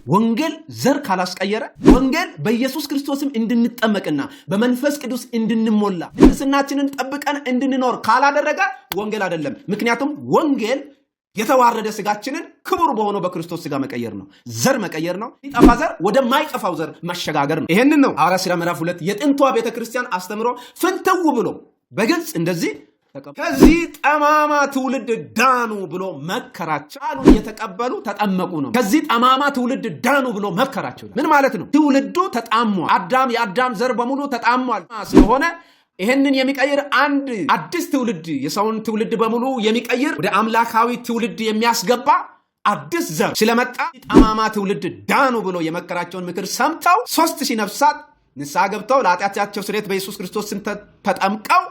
ወንጌል ዘር ካላስቀየረ ወንጌል በኢየሱስ ክርስቶስም እንድንጠመቅና በመንፈስ ቅዱስ እንድንሞላ ቅድስናችንን ጠብቀን እንድንኖር ካላደረገ ወንጌል አይደለም። ምክንያቱም ወንጌል የተዋረደ ስጋችንን ክቡር በሆነው በክርስቶስ ስጋ መቀየር ነው። ዘር መቀየር ነው። ይጠፋ ዘር ወደ ማይጠፋው ዘር መሸጋገር ነው። ይሄንን ነው ሐዋርያት ሥራ ምዕራፍ 2 የጥንቷ ቤተክርስቲያን አስተምሮ ፍንትው ብሎ በግልጽ እንደዚህ ከዚህ ጠማማ ትውልድ ዳኑ ብሎ መከራቸው። ቃሉን የተቀበሉ ተጠመቁ ነው። ከዚህ ጠማማ ትውልድ ዳኑ ብሎ መከራቸው። ምን ማለት ነው? ትውልዱ ተጣሟል። የአዳም ዘር በሙሉ ተጣሟል ስለሆነ ይሄንን የሚቀይር አንድ አዲስ ትውልድ የሰውን ትውልድ በሙሉ የሚቀይር ወደ አምላካዊ ትውልድ የሚያስገባ አዲስ ዘር ስለመጣ ጠማማ ትውልድ ዳኑ ብሎ የመከራቸውን ምክር ሰምተው 3000 ነፍሳት ንስሐ ገብተው ለኃጢአታቸው ስርየት በኢየሱስ ክርስቶስ ስም ተጠምቀው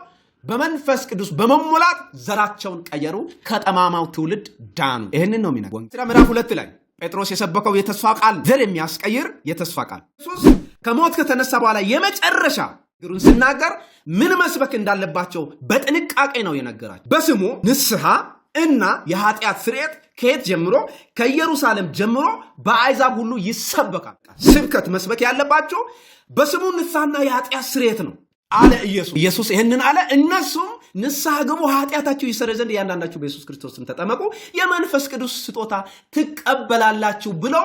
በመንፈስ ቅዱስ በመሞላት ዘራቸውን ቀየሩ፣ ከጠማማው ትውልድ ዳኑ። ይሄንን ነው የሚነግረው። ሥራ ምዕራፍ 2 ላይ ጴጥሮስ የሰበከው የተስፋ ቃል ዘር የሚያስቀይር የተስፋ ቃል ኢየሱስ ከሞት ከተነሳ በኋላ የመጨረሻ ግሩን ሲናገር ምን መስበክ እንዳለባቸው በጥንቃቄ ነው የነገራቸው። በስሙ ንስሐ እና የኃጢአት ስርየት ከየት ጀምሮ? ከኢየሩሳሌም ጀምሮ በአሕዛብ ሁሉ ይሰበካል። ስብከት መስበክ ያለባቸው በስሙ ንስሐና የኃጢአት ስርየት ነው አለ ኢየሱስ ይህንን አለ። እነሱም ንስሐ ግቡ፣ ኃጢአታችሁ ይሰረይ ዘንድ እያንዳንዳችሁ በኢየሱስ ክርስቶስም ተጠመቁ፣ የመንፈስ ቅዱስ ስጦታ ትቀበላላችሁ ብሎ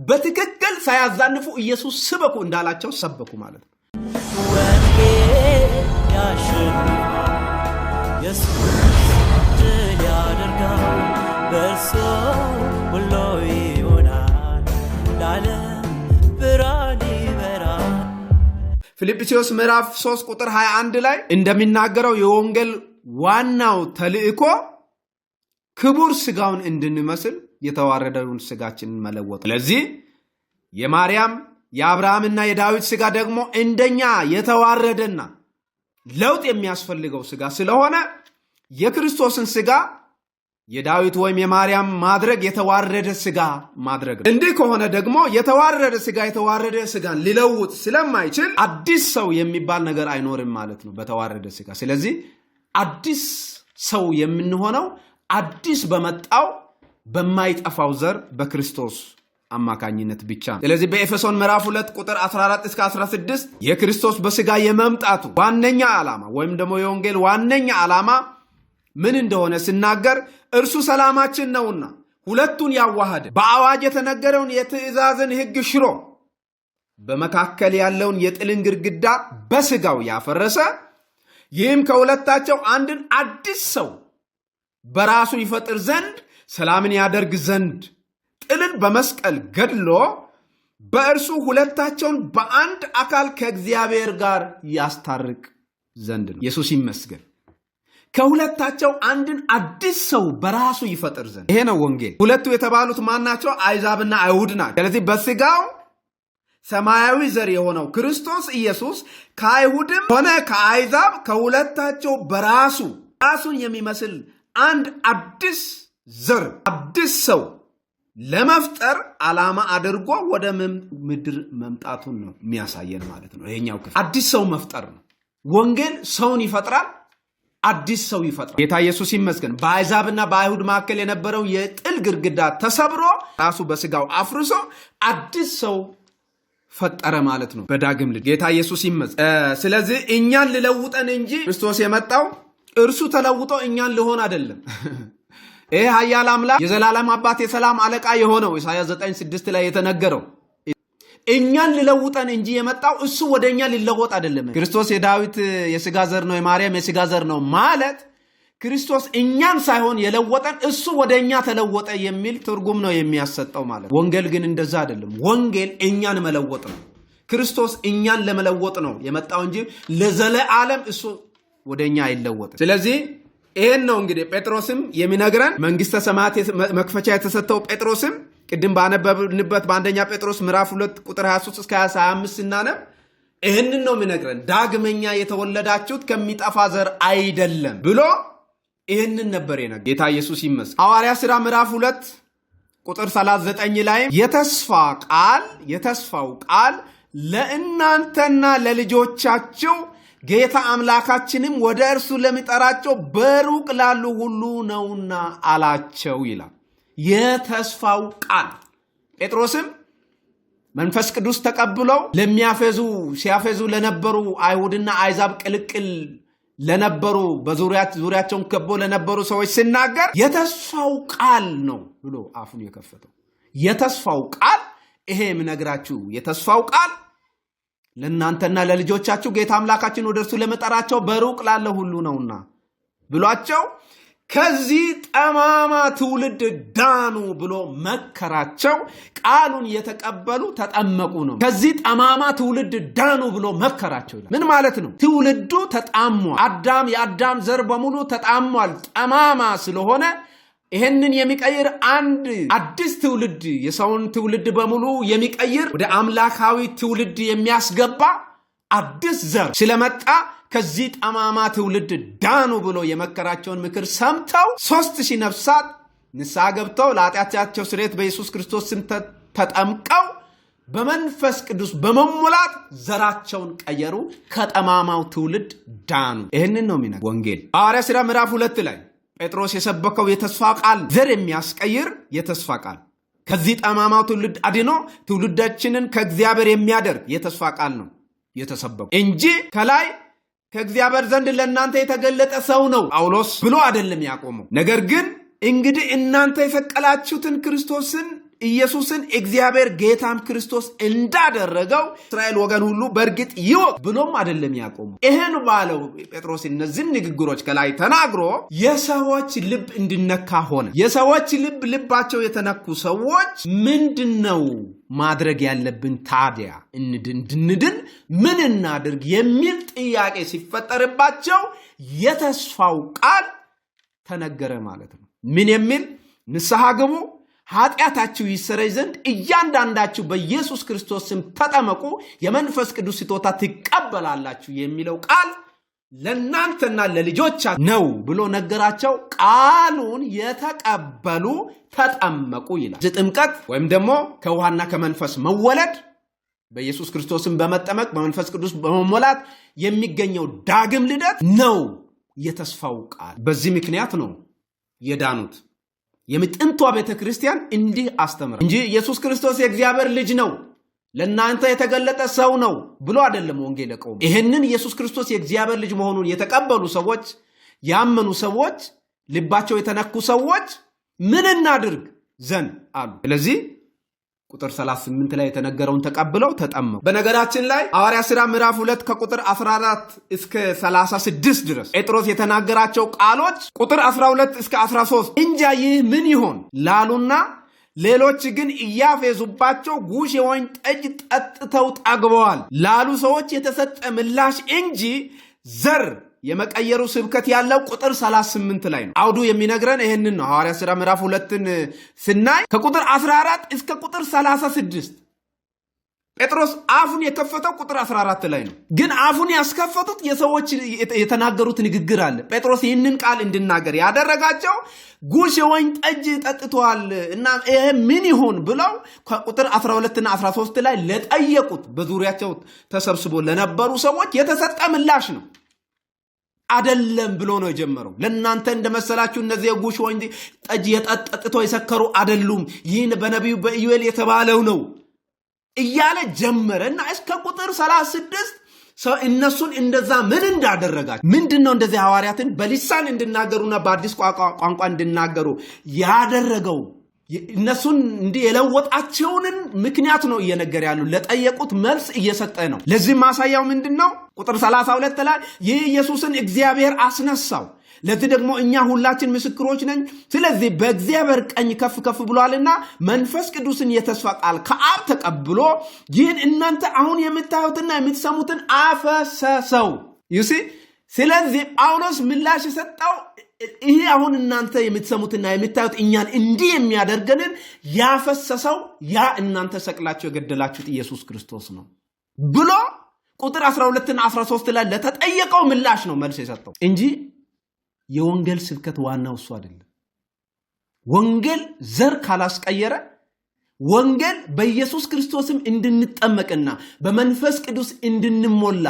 በትክክል ሳያዛንፉ ኢየሱስ ስበኩ እንዳላቸው ሰበኩ ማለት ነው። ወንጌል ያሸንፋል፣ ኢየሱስ ድል ያደርጋል፣ በእርሱ ሁሉ ይሆናል፣ ለዓለም ብርሃን ይበራል። ፊልጵስዩስ ምዕራፍ 3 ቁጥር 21 ላይ እንደሚናገረው የወንጌል ዋናው ተልእኮ ክቡር ስጋውን እንድንመስል የተዋረደውን ስጋችንን መለወጥ። ስለዚህ የማርያም የአብርሃምና የዳዊት ስጋ ደግሞ እንደኛ የተዋረደና ለውጥ የሚያስፈልገው ስጋ ስለሆነ የክርስቶስን ስጋ የዳዊት ወይም የማርያም ማድረግ የተዋረደ ስጋ ማድረግ ነው። እንዲህ ከሆነ ደግሞ የተዋረደ ስጋን ሊለውጥ ስለማይችል አዲስ ሰው የሚባል ነገር አይኖርም ማለት ነው በተዋረደ ስጋ። ስለዚህ አዲስ ሰው የምንሆነው አዲስ በመጣው በማይጠፋው ዘር በክርስቶስ አማካኝነት ብቻ ነው። ስለዚህ በኤፌሶን ምዕራፍ 2 ቁጥር 14 እስከ 16 የክርስቶስ በስጋ የመምጣቱ ዋነኛ ዓላማ ወይም ደግሞ የወንጌል ዋነኛ ዓላማ ምን እንደሆነ ሲናገር እርሱ ሰላማችን ነውና ሁለቱን ያዋሃደ በአዋጅ የተነገረውን የትእዛዝን ሕግ ሽሮ በመካከል ያለውን የጥልን ግድግዳ በስጋው ያፈረሰ፣ ይህም ከሁለታቸው አንድን አዲስ ሰው በራሱ ይፈጥር ዘንድ ሰላምን ያደርግ ዘንድ ጥልን በመስቀል ገድሎ በእርሱ ሁለታቸውን በአንድ አካል ከእግዚአብሔር ጋር ያስታርቅ ዘንድ ነው። ኢየሱስ ይመስገን። ከሁለታቸው አንድን አዲስ ሰው በራሱ ይፈጥር ዘንድ። ይሄ ነው ወንጌል። ሁለቱ የተባሉት ማናቸው? አሕዛብና አይሁድ ናቸው። ስለዚህ በስጋው ሰማያዊ ዘር የሆነው ክርስቶስ ኢየሱስ ከአይሁድም ሆነ ከአሕዛብ ከሁለታቸው በራሱ ራሱን የሚመስል አንድ አዲስ ዘር አዲስ ሰው ለመፍጠር ዓላማ አድርጎ ወደ ምድር መምጣቱን ነው የሚያሳየን ማለት ነው። ይሄኛው ክፍል አዲስ ሰው መፍጠር ነው። ወንጌል ሰውን ይፈጥራል፣ አዲስ ሰው ይፈጥራል። ጌታ ኢየሱስ ይመስገን። በአሕዛብና በአይሁድ መካከል የነበረው የጥል ግድግዳ ተሰብሮ ራሱ በስጋው አፍርሶ አዲስ ሰው ፈጠረ ማለት ነው በዳግም ልደት። ጌታ ኢየሱስ ይመስገን። ስለዚህ እኛን ሊለውጠን እንጂ ክርስቶስ የመጣው እርሱ ተለውጦ እኛን ሊሆን አይደለም። ይሄ ኃያል አምላክ የዘላለም አባት የሰላም አለቃ የሆነው ኢሳይያስ 9:6 ላይ የተነገረው እኛን ሊለውጠን እንጂ የመጣው እሱ ወደኛ ሊለወጥ አይደለም። ክርስቶስ የዳዊት የሥጋ ዘር ነው፣ የማርያም የሥጋ ዘር ነው ማለት ክርስቶስ እኛን ሳይሆን የለወጠን እሱ ወደኛ ተለወጠ የሚል ትርጉም ነው የሚያሰጠው ማለት። ወንጌል ግን እንደዛ አይደለም። ወንጌል እኛን መለወጥ ነው። ክርስቶስ እኛን ለመለወጥ ነው የመጣው እንጂ ለዘለዓለም እሱ ወደኛ አይለወጥም። ስለዚህ ይሄን ነው እንግዲህ ጴጥሮስም የሚነግረን። መንግስተ ሰማያት መክፈቻ የተሰጠው ጴጥሮስም ቅድም ባነበብንበት በአንደኛ ጴጥሮስ ምዕራፍ 2 ቁጥር 23 እስከ 25 ስናነብ ይህንን ነው የሚነግረን። ዳግመኛ የተወለዳችሁት ከሚጠፋ ዘር አይደለም ብሎ ይህንን ነበር የነገረን። ጌታ ኢየሱስ ይመስገን። ሐዋርያት ሥራ ምዕራፍ 2 ቁጥር 39 ላይ የተስፋው ቃል ለእናንተና ለልጆቻችሁ ጌታ አምላካችንም ወደ እርሱ ለሚጠራቸው በሩቅ ላሉ ሁሉ ነውና አላቸው ይላል። የተስፋው ቃል ጴጥሮስም መንፈስ ቅዱስ ተቀብለው ሲያፈዙ ለነበሩ አይሁድና አይዛብ ቅልቅል ለነበሩ በዙሪያቸውን ከቦ ለነበሩ ሰዎች ሲናገር የተስፋው ቃል ነው ብሎ አፉን የከፈተው። የተስፋው ቃል ይሄ የምነግራችሁ የተስፋው ቃል ለእናንተና ለልጆቻችሁ ጌታ አምላካችን ወደርሱ ለመጠራቸው በሩቅ ላለ ሁሉ ነውና ብሏቸው ከዚህ ጠማማ ትውልድ ዳኑ ብሎ መከራቸው። ቃሉን የተቀበሉ ተጠመቁ ነው። ከዚህ ጠማማ ትውልድ ዳኑ ብሎ መከራቸው ይላል። ምን ማለት ነው? ትውልዱ ተጣሟል። የአዳም ዘር በሙሉ ተጣሟል። ጠማማ ስለሆነ ይሄንን የሚቀይር አንድ አዲስ ትውልድ የሰውን ትውልድ በሙሉ የሚቀይር ወደ አምላካዊ ትውልድ የሚያስገባ አዲስ ዘር ስለመጣ ከዚህ ጠማማ ትውልድ ዳኑ ብሎ የመከራቸውን ምክር ሰምተው 3000 ነፍሳት ንስሐ ገብተው ለኃጢአታቸው ስርየት በኢየሱስ ክርስቶስ ስም ተጠምቀው በመንፈስ ቅዱስ በመሙላት ዘራቸውን ቀየሩ። ከጠማማው ትውልድ ዳኑ። ይህንን ነው የሚነግረው ወንጌል። ሐዋርያት ሥራ ምዕራፍ 2 ላይ ጴጥሮስ የሰበከው የተስፋ ቃል ዘር የሚያስቀይር የተስፋ ቃል ከዚህ ጠማማው ትውልድ አድኖ ትውልዳችንን ከእግዚአብሔር የሚያደርግ የተስፋ ቃል ነው የተሰበከው እንጂ ከላይ ከእግዚአብሔር ዘንድ ለእናንተ የተገለጠ ሰው ነው ጳውሎስ ብሎ አይደለም ያቆመው። ነገር ግን እንግዲህ እናንተ የሰቀላችሁትን ክርስቶስን ኢየሱስን እግዚአብሔር ጌታም ክርስቶስ እንዳደረገው እስራኤል ወገን ሁሉ በእርግጥ ይወቅ ብሎም አይደለም ያቆመው። ይሄን ባለው ጴጥሮስ እነዚህን ንግግሮች ከላይ ተናግሮ የሰዎች ልብ እንዲነካ ሆነ። የሰዎች ልባቸው የተነኩ ሰዎች ምንድነው ማድረግ ያለብን ታዲያ? እንድንድን ምን እናድርግ የሚል ጥያቄ ሲፈጠርባቸው የተስፋው ቃል ተነገረ ማለት ነው። ምን የሚል? ንስሐ ግቡ፣ ኃጢአታችሁ ይሰረይ ዘንድ እያንዳንዳችሁ በኢየሱስ ክርስቶስ ስም ተጠመቁ፣ የመንፈስ ቅዱስ ስጦታ ትቀበላላችሁ የሚለው ቃል ለእናንተና ለልጆቻችሁ ነው ብሎ ነገራቸው። ቃሉን የተቀበሉ ተጠመቁ ይላል። ጥምቀት ወይም ደግሞ ከውሃና ከመንፈስ መወለድ በኢየሱስ ክርስቶስም በመጠመቅ በመንፈስ ቅዱስ በመሞላት የሚገኘው ዳግም ልደት ነው የተስፋው ቃል። በዚህ ምክንያት ነው የዳኑት። የጥንቷ ቤተክርስቲያን እንዲህ አስተምራ እንጂ ኢየሱስ ክርስቶስ የእግዚአብሔር ልጅ ነው ለእናንተ የተገለጠ ሰው ነው ብሎ አይደለም ወንጌል የቆመው። ይሄንን ኢየሱስ ክርስቶስ የእግዚአብሔር ልጅ መሆኑን የተቀበሉ ሰዎች፣ ያመኑ ሰዎች፣ ልባቸው የተነኩ ሰዎች ምን እናድርግ ዘንድ አሉ። ስለዚህ ቁጥር 38 ላይ የተነገረውን ተቀብለው ተጠመቁ። በነገራችን ላይ ሐዋርያት ሥራ ምዕራፍ 2 ከቁጥር 14 እስከ 36 ድረስ ጴጥሮስ የተናገራቸው ቃሎች ቁጥር 12 እስከ 13 እንጃ ይህ ምን ይሆን ላሉና ሌሎች ግን እያፌዙባቸው ጉሽ የወይን ጠጅ ጠጥተው ጠግበዋል ላሉ ሰዎች የተሰጠ ምላሽ እንጂ ዘር የመቀየሩ ስብከት ያለው ቁጥር 38 ላይ ነው። አውዱ የሚነግረን ይሄንን ነው። ሐዋርያት ሥራ ምዕራፍ 2ን ስናይ ከቁጥር 14 እስከ ቁጥር 36 ጴጥሮስ አፉን የከፈተው ቁጥር 14 ላይ ነው። ግን አፉን ያስከፈቱት የሰዎች የተናገሩት ንግግር አለ። ጴጥሮስ ይህንን ቃል እንድናገር ያደረጋቸው ጉሽ የወይን ጠጅ ጠጥተዋል እና ይሄ ምን ይሆን ብለው ከቁጥር 12 እና 13 ላይ ለጠየቁት በዙሪያቸው ተሰብስቦ ለነበሩ ሰዎች የተሰጠ ምላሽ ነው። አይደለም ብሎ ነው የጀመረው። ለእናንተ እንደመሰላችሁ እነዚህ ጉሽ ወይን ጠጅ የጠጥተው የሰከሩ አይደሉም፣ ይህን በነቢዩ በኢዩኤል የተባለው ነው እያለ ጀመረ እና እስከ ቁጥር 36 እነሱን እንደዛ ምን እንዳደረጋቸው ምንድነው እንደዚህ ሐዋርያትን በሊሳን እንድናገሩና በአዲስ ቋንቋ እንድናገሩ ያደረገው እነሱን እንዲህ የለወጣቸውን ምክንያት ነው እየነገረ ያለው። ለጠየቁት መልስ እየሰጠ ነው። ለዚህ ማሳያው ምንድነው? ቁጥር 32 ላይ ይህ ኢየሱስን እግዚአብሔር አስነሳው፣ ለዚህ ደግሞ እኛ ሁላችን ምስክሮች ነን። ስለዚህ በእግዚአብሔር ቀኝ ከፍ ከፍ ብሏልና መንፈስ ቅዱስን የተስፋ ቃል ከአብ ተቀብሎ ይህን እናንተ አሁን የምታዩትና የምትሰሙትን አፈሰሰው። ይሲ ስለዚህ ጳውሎስ ምላሽ የሰጠው ይሄ አሁን እናንተ የምትሰሙትና የምታዩት እኛን እንዲህ የሚያደርገንን ያፈሰሰው ያ እናንተ ሰቅላችሁ የገደላችሁት ኢየሱስ ክርስቶስ ነው ብሎ ቁጥር 12 እና 13 ላይ ለተጠየቀው ምላሽ ነው መልስ የሰጠው እንጂ የወንጌል ስብከት ዋናው እሱ አይደለም። ወንጌል ዘር ካላስቀየረ፣ ወንጌል በኢየሱስ ክርስቶስም እንድንጠመቅና በመንፈስ ቅዱስ እንድንሞላ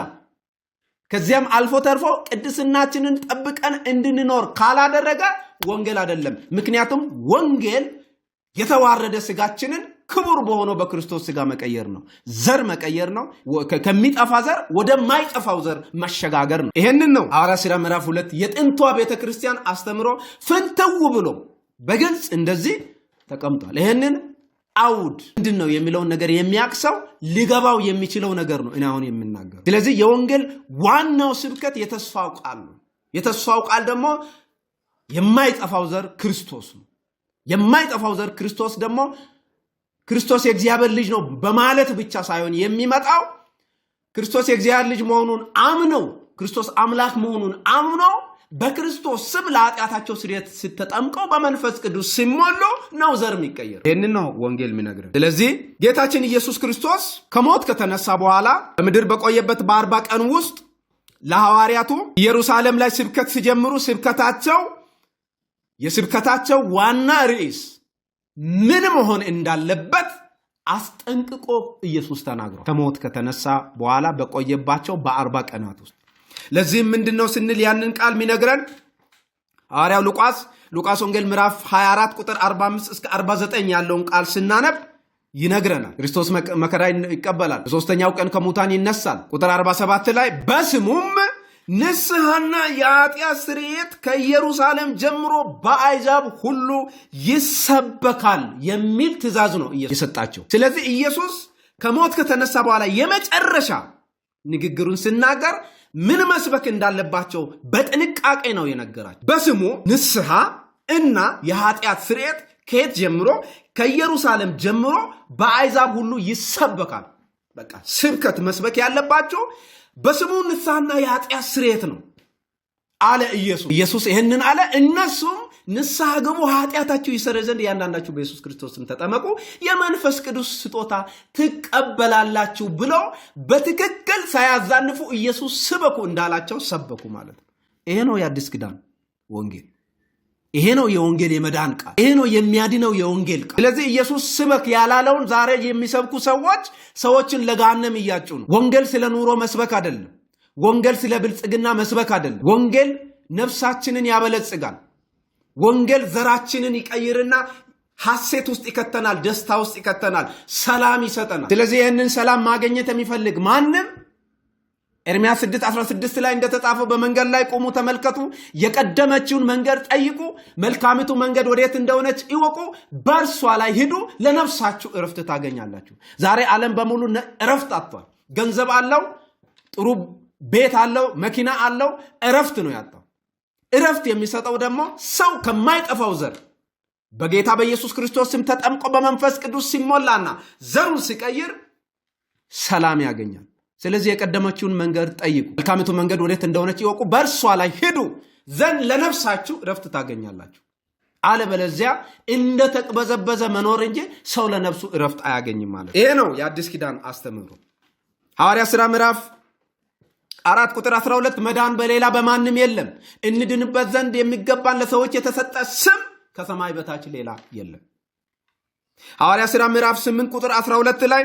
ከዚያም አልፎ ተርፎ ቅድስናችንን ጠብቀን እንድንኖር ካላደረገ ወንጌል አይደለም። ምክንያቱም ወንጌል የተዋረደ ስጋችንን ክቡር በሆነው በክርስቶስ ሥጋ መቀየር ነው። ዘር መቀየር ነው። ከሚጠፋ ዘር ወደማይጠፋው ዘር መሸጋገር ነው። ይሄንን ነው ሐዋርያት ሥራ ምዕራፍ 2 የጥንቷ ቤተክርስቲያን አስተምሮ ፍንትው ብሎ በግልጽ እንደዚህ ተቀምጧል። ይሄንን አውድ ምንድነው የሚለውን ነገር የሚያክሰው ሊገባው የሚችለው ነገር ነው እኔ አሁን የምናገረው። ስለዚህ የወንጌል ዋናው ስብከት የተስፋው ቃል ነው። የተስፋው ቃል ደግሞ የማይጠፋው ዘር ክርስቶስ ነው። የማይጠፋው ዘር ክርስቶስ ደግሞ ክርስቶስ የእግዚአብሔር ልጅ ነው በማለት ብቻ ሳይሆን የሚመጣው ክርስቶስ የእግዚአብሔር ልጅ መሆኑን አምነው ክርስቶስ አምላክ መሆኑን አምነው በክርስቶስ ስም ለኃጢአታቸው ስርየት ሲተጠምቀው በመንፈስ ቅዱስ ሲሞሉ ነው ዘር የሚቀየር። ይህንን ነው ወንጌል የሚነግረን። ስለዚህ ጌታችን ኢየሱስ ክርስቶስ ከሞት ከተነሳ በኋላ በምድር በቆየበት በ40 ቀን ውስጥ ለሐዋርያቱ ኢየሩሳሌም ላይ ስብከት ሲጀምሩ የስብከታቸው ዋና ርዕስ ምን መሆን እንዳለበት አስጠንቅቆ ኢየሱስ ተናግሯል። ከሞት ከተነሳ በኋላ በቆየባቸው በ40 ቀናት ውስጥ ለዚህም ምንድነው ስንል ያንን ቃል የሚነግረን ሐዋርያው ሉቃስ ወንጌል ምዕራፍ 24 ቁጥር 45 እስከ 49 ያለውን ቃል ስናነብ ይነግረናል። ክርስቶስ መከራ ይቀበላል፣ በሶስተኛው ቀን ከሙታን ይነሳል። ቁጥር 47 ላይ በስሙም ንስሐና የኃጢአት ስርየት ከኢየሩሳሌም ጀምሮ በአሕዛብ ሁሉ ይሰበካል የሚል ትእዛዝ ነው የሰጣቸው። ስለዚህ ኢየሱስ ከሞት ከተነሳ በኋላ የመጨረሻ ንግግሩን ሲናገር ምን መስበክ እንዳለባቸው በጥንቃቄ ነው የነገራቸው። በስሙ ንስሐ እና የኃጢአት ስርየት ከየት ጀምሮ? ከኢየሩሳሌም ጀምሮ በአሕዛብ ሁሉ ይሰበካል። በቃ ስብከት መስበክ ያለባቸው በስሙ ንስሐና የኃጢአት ስርየት ነው አለ ኢየሱስ ይህንን አለ። እነሱም ንስሐ ግቡ፣ ኃጢአታችሁ ይሰረይ ዘንድ እያንዳንዳችሁ በኢየሱስ ክርስቶስም ተጠመቁ፣ የመንፈስ ቅዱስ ስጦታ ትቀበላላችሁ ብሎ በትክክል ሳያዛንፉ ኢየሱስ ስበኩ እንዳላቸው ሰበኩ ማለት ነው። ይሄ ነው የአዲስ ኪዳን ወንጌል። ይሄ ነው የወንጌል የመዳን ቃል። ይሄ ነው የሚያድነው የወንጌል ቃል። ስለዚህ ኢየሱስ ስበክ ያላለውን ዛሬ የሚሰብኩ ሰዎችን ለገሃነም እያጩ ነው። ወንጌል ስለ ኑሮ መስበክ አይደለም። ወንጌል ስለ ብልጽግና መስበክ አይደለም። ወንጌል ነፍሳችንን ያበለጽጋል። ወንጌል ዘራችንን ይቀይርና ሐሴት ውስጥ ይከተናል፣ ደስታ ውስጥ ይከተናል፣ ሰላም ይሰጠናል። ስለዚህ ይህንን ሰላም ማግኘት የሚፈልግ ማንም ኤርምያስ 6:16 ላይ እንደተጻፈው በመንገድ ላይ ቆሙ፣ ተመልከቱ፣ የቀደመችውን መንገድ ጠይቁ፣ መልካሚቱ መንገድ ወዴት እንደሆነች ይወቁ፣ በእርሷ ላይ ሂዱ፣ ለነፍሳችሁ እረፍት ታገኛላችሁ። ዛሬ ዓለም በሙሉ እረፍት አጥቷል። ገንዘብ አለው፣ ጥሩ ቤት አለው፣ መኪና አለው፣ እረፍት ነው ያጣው። እረፍት የሚሰጠው ደግሞ ሰው ከማይጠፋው ዘር በጌታ በኢየሱስ ክርስቶስ ስም ተጠምቆ በመንፈስ ቅዱስ ሲሞላና ዘሩን ሲቀይር ሰላም ያገኛል። ስለዚህ የቀደመችውን መንገድ ጠይቁ፣ መልካሚቱ መንገድ ወዴት እንደሆነች ይወቁ፣ በእርሷ ላይ ሂዱ ዘንድ ለነፍሳችሁ እረፍት ታገኛላችሁ። አለበለዚያ እንደተቅበዘበዘ መኖር እንጂ ሰው ለነፍሱ እረፍት አያገኝም ማለት። ይሄ ነው የአዲስ ኪዳን አስተምህሮ። ሐዋርያት ሥራ ምዕራፍ 4 ቁጥር 12 መዳን በሌላ በማንም የለም፣ እንድንበት ዘንድ የሚገባን ለሰዎች የተሰጠ ስም ከሰማይ በታች ሌላ የለም። ሐዋርያት ሥራ ምዕራፍ 8 ቁጥር 12 ላይ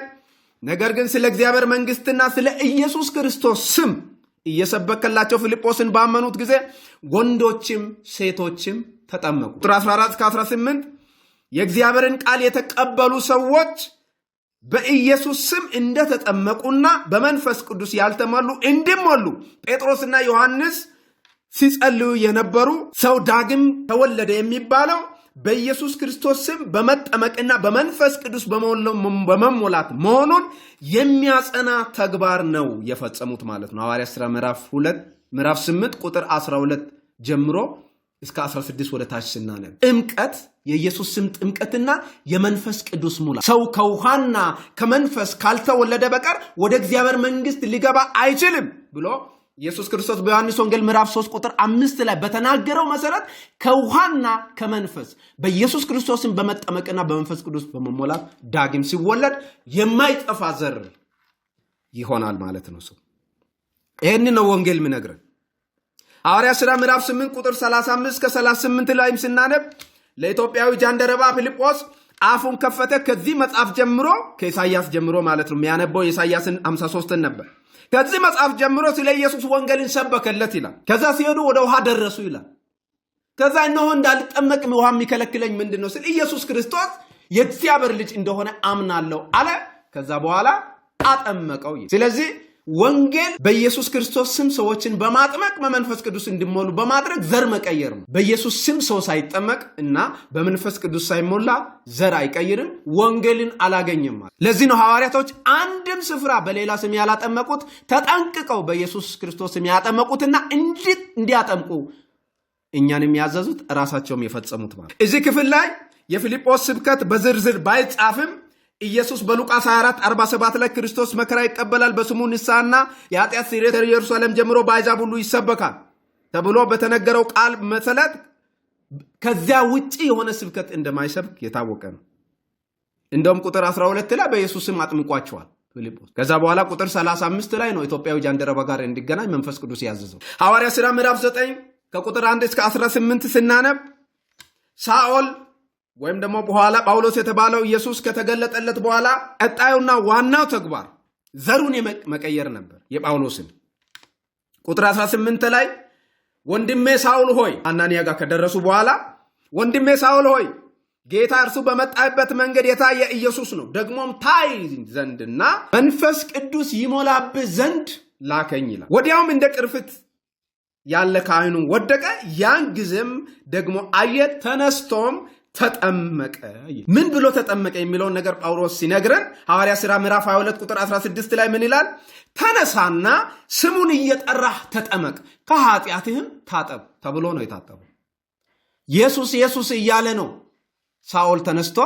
ነገር ግን ስለ እግዚአብሔር መንግስትና ስለ ኢየሱስ ክርስቶስ ስም እየሰበከላቸው ፊልጶስን ባመኑት ጊዜ ወንዶችም ሴቶችም ተጠመቁ። ቁጥር 14-18 የእግዚአብሔርን ቃል የተቀበሉ ሰዎች በኢየሱስ ስም እንደተጠመቁና በመንፈስ ቅዱስ ያልተሞሉ እንዲሞሉ ጴጥሮስና ዮሐንስ ሲጸልዩ የነበሩ ሰው ዳግም ተወለደ የሚባለው በኢየሱስ ክርስቶስ ስም በመጠመቅና በመንፈስ ቅዱስ በመሞላት መሆኑን የሚያጸና ተግባር ነው የፈጸሙት ማለት ነው። ሐዋርያት ሥራ ምዕራፍ 8 ቁጥር 12 ጀምሮ እስከ 16 ወደ ታች ስናነብ ጥምቀት የኢየሱስ ስም ጥምቀትና የመንፈስ ቅዱስ ሙላት ሰው ከውሃና ከመንፈስ ካልተወለደ በቀር ወደ እግዚአብሔር መንግስት ሊገባ አይችልም ብሎ ኢየሱስ ክርስቶስ በዮሐንስ ወንጌል ምዕራፍ 3 ቁጥር 5 ላይ በተናገረው መሰረት ከውሃና ከመንፈስ በኢየሱስ ክርስቶስን በመጠመቅና በመንፈስ ቅዱስ በመሞላት ዳግም ሲወለድ የማይጠፋ ዘር ይሆናል ማለት ነው። ሰው ይሄን ነው ወንጌል የሚነግረን። ሐዋርያት ሥራ ምዕራፍ 8 ቁጥር 35 እስከ 38 ላይም ስናነብ ለኢትዮጵያዊ ጃንደረባ ፊልጶስ አፉን ከፈተ። ከዚህ መጽሐፍ ጀምሮ ከኢሳይያስ ጀምሮ ማለት ነው የሚያነበው ኢሳይያስን 53 ነበር። ከዚህ መጽሐፍ ጀምሮ ስለ ኢየሱስ ወንጌልን ሰበከለት ይላል። ከዛ ሲሄዱ ወደ ውሃ ደረሱ ይላል። ከዛ እነሆ እንዳልጠመቅ ውሃ የሚከለክለኝ ምንድነው ስለ ኢየሱስ ክርስቶስ የእግዚአብሔር ልጅ እንደሆነ አምናለሁ አለ። ከዛ በኋላ አጠመቀው። ስለዚህ ወንጌል በኢየሱስ ክርስቶስ ስም ሰዎችን በማጥመቅ በመንፈስ ቅዱስ እንዲሞሉ በማድረግ ዘር መቀየር ነው። በኢየሱስ ስም ሰው ሳይጠመቅ እና በመንፈስ ቅዱስ ሳይሞላ ዘር አይቀይርም፣ ወንጌልን አላገኘም። ለዚህ ነው ሐዋርያቶች አንድም ስፍራ በሌላ ስም ያላጠመቁት ተጠንቅቀው በኢየሱስ ክርስቶስ ስም ያጠመቁትና እንዲያጠምቁ እኛን የሚያዘዙት ራሳቸውም የፈጸሙት ማለት። እዚህ ክፍል ላይ የፊልጶስ ስብከት በዝርዝር ባይጻፍም ኢየሱስ በሉቃስ 24:47 ላይ ክርስቶስ መከራ ይቀበላል፣ በስሙ ንስሐና የኃጢአት ስርየት ኢየሩሳሌም ጀምሮ በአሕዛብ ሁሉ ይሰበካል ተብሎ በተነገረው ቃል መሰረት ከዚያ ውጪ የሆነ ስብከት እንደማይሰብክ የታወቀ ነው። እንደውም ቁጥር 12 ላይ በኢየሱስ ስም አጥምቋቸዋል ፊልጶስ። ከዛ በኋላ ቁጥር 35 ላይ ነው ኢትዮጵያዊ ጃንደረባ ጋር እንዲገናኝ መንፈስ ቅዱስ ያዘዘው። ሐዋርያ ሥራ ምዕራፍ 9 ከቁጥር 1 እስከ 18 ስናነብ ሳኦል ወይም ደግሞ በኋላ ጳውሎስ የተባለው ኢየሱስ ከተገለጠለት በኋላ ቀጣዩና ዋናው ተግባር ዘሩን መቀየር ነበር የጳውሎስን። ቁጥር 18 ላይ ወንድሜ ሳውል ሆይ፣ አናንያ ጋር ከደረሱ በኋላ ወንድሜ ሳውል ሆይ ጌታ እርሱ በመጣበት መንገድ የታየ ኢየሱስ ነው፣ ደግሞም ታይ ዘንድና መንፈስ ቅዱስ ይሞላብህ ዘንድ ላከኝ ይላል። ወዲያውም እንደ ቅርፍት ያለ ከዓይኑ ወደቀ። ያን ጊዜም ደግሞ አየ፣ ተነስቶም ተጠመቀ። ምን ብሎ ተጠመቀ የሚለውን ነገር ጳውሎስ ሲነግረን ሐዋርያ ሥራ ምዕራፍ 22 ቁጥር 16 ላይ ምን ይላል? ተነሳና ስሙን እየጠራህ ተጠመቅ፣ ከኃጢአትህም ታጠብ ተብሎ ነው የታጠበው። ኢየሱስ ኢየሱስ እያለ ነው ሳኦል ተነስቶ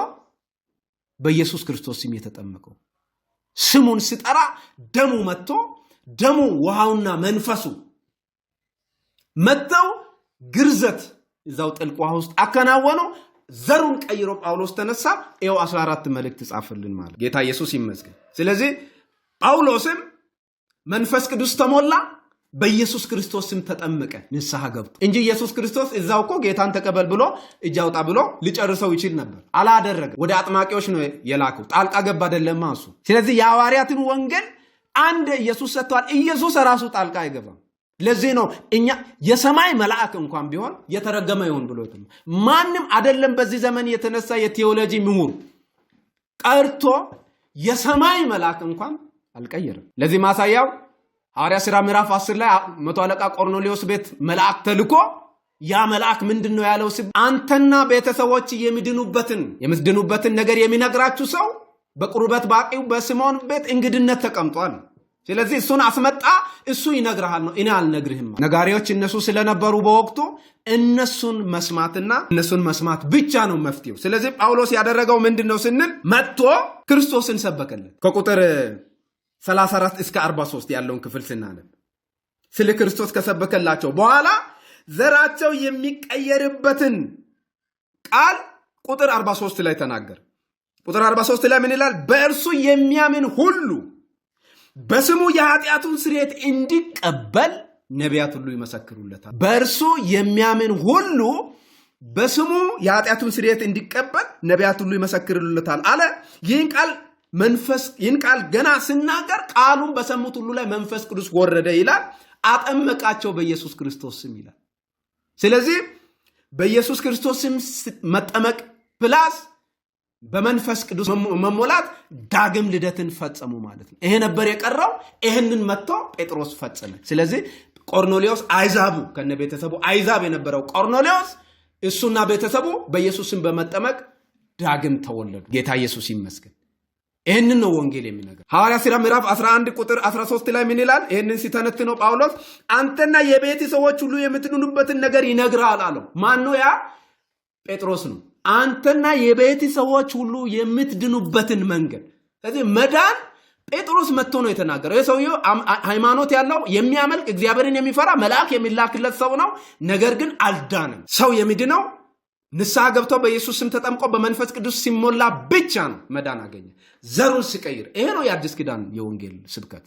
በኢየሱስ ክርስቶስ ስም የተጠመቀው። ስሙን ሲጠራ ደሙ መጥቶ ደሙ ውሃውና መንፈሱ መጥተው ግርዘት እዛው ጥልቅ ውሃ ውስጥ አከናወነው። ዘሩን ቀይሮ ጳውሎስ ተነሳ። ይኸው 14 መልእክት ጻፈልን ማለት ጌታ ኢየሱስ ይመስገን። ስለዚህ ጳውሎስም መንፈስ ቅዱስ ተሞላ፣ በኢየሱስ ክርስቶስ ስም ተጠመቀ፣ ንስሐ ገብቶ እንጂ ኢየሱስ ክርስቶስ እዛው እኮ ጌታን ተቀበል ብሎ እጅ አውጣ ብሎ ሊጨርሰው ይችል ነበር። አላደረገ። ወደ አጥማቂዎች ነው የላከው። ጣልቃ ገባ አይደለም እሱ። ስለዚህ የሐዋርያትን ወንጌል አንድ ኢየሱስ ሰጥቷል። ኢየሱስ ራሱ ጣልቃ አይገባም። ለዚህ ነው እኛ የሰማይ መልአክ እንኳን ቢሆን የተረገመ ይሁን ብሎ ማንም አይደለም በዚህ ዘመን የተነሳ የቴዎሎጂ ምሁር ቀርቶ የሰማይ መልአክ እንኳን አልቀየረም። ለዚህ ማሳያው ሐዋርያ ሥራ ምዕራፍ 10 ላይ መቶ አለቃ ቆርኔሌዎስ ቤት መልአክ ተልኮ ያ መልአክ ምንድነው ያለው? አንተና ቤተሰቦች የምትድኑበትን ነገር የሚነግራችሁ ሰው በቁርበት ባቂው በስምዖን ቤት እንግድነት ተቀምጧል። ስለዚህ እሱን አስመጣ፣ እሱ ይነግርሃል ነው፣ እኔ አልነግርህም። ነጋሪዎች እነሱ ስለነበሩ በወቅቱ እነሱን መስማት ብቻ ነው መፍትሄው። ስለዚህ ጳውሎስ ያደረገው ምንድነው ስንል መጥቶ ክርስቶስን ሰበከልን። ከቁጥር 34 እስከ 43 ያለውን ክፍል ስናነብ ስለ ክርስቶስ ከሰበከላቸው በኋላ ዘራቸው የሚቀየርበትን ቃል ቁጥር 43 ላይ ተናገር። ቁጥር 43 ላይ ምን ይላል? በእርሱ የሚያምን ሁሉ በስሙ የኃጢአቱን ስርየት እንዲቀበል ነቢያት ሁሉ ይመሰክሩለታል። በእርሱ የሚያምን ሁሉ በስሙ የኃጢአቱን ስርየት እንዲቀበል ነቢያት ሁሉ ይመሰክሩለታል አለ። ይህን ቃል ገና ስናገር ቃሉን በሰሙት ሁሉ ላይ መንፈስ ቅዱስ ወረደ ይላል። አጠመቃቸው በኢየሱስ ክርስቶስ ስም ይላል። ስለዚህ በኢየሱስ ክርስቶስ ስም መጠመቅ ፕላስ በመንፈስ ቅዱስ መሞላት ዳግም ልደትን ፈጸሙ ማለት ነው። ይሄ ነበር የቀረው። ይሄንን መጥቶ ጴጥሮስ ፈጸመ። ስለዚህ ቆርኔሌዎስ አይዛቡ ከነቤተሰቡ አይዛብ የነበረው ቆርኔሌዎስ እሱና ቤተሰቡ በኢየሱስ ስም በመጠመቅ ዳግም ተወለዱ። ጌታ ኢየሱስ ይመስገን። ይሄንን ነው ወንጌል የሚነገር። ሐዋርያ ሥራ ምዕራፍ 11 ቁጥር 13 ላይ ምን ይላል? ይሄንን ሲተነትነው ጳውሎስ አንተና የቤት ሰዎች ሁሉ የምትድኑበትን ነገር ይነግራል አለው። ማን ነው ያ? ጴጥሮስ ነው። አንተና የቤት ሰዎች ሁሉ የምትድኑበትን መንገድ። ስለዚህ መዳን ጴጥሮስ መጥቶ ነው የተናገረው። የሰውየው ሃይማኖት ያለው የሚያመልክ እግዚአብሔርን የሚፈራ መልአክ የሚላክለት ሰው ነው። ነገር ግን አልዳንም። ሰው የሚድነው ንስሐ ገብቶ በኢየሱስ ስም ተጠምቆ በመንፈስ ቅዱስ ሲሞላ ብቻ ነው መዳን አገኘ። ዘሩን ሲቀይር። ይሄ ነው የአዲስ ኪዳን የወንጌል ስብከት።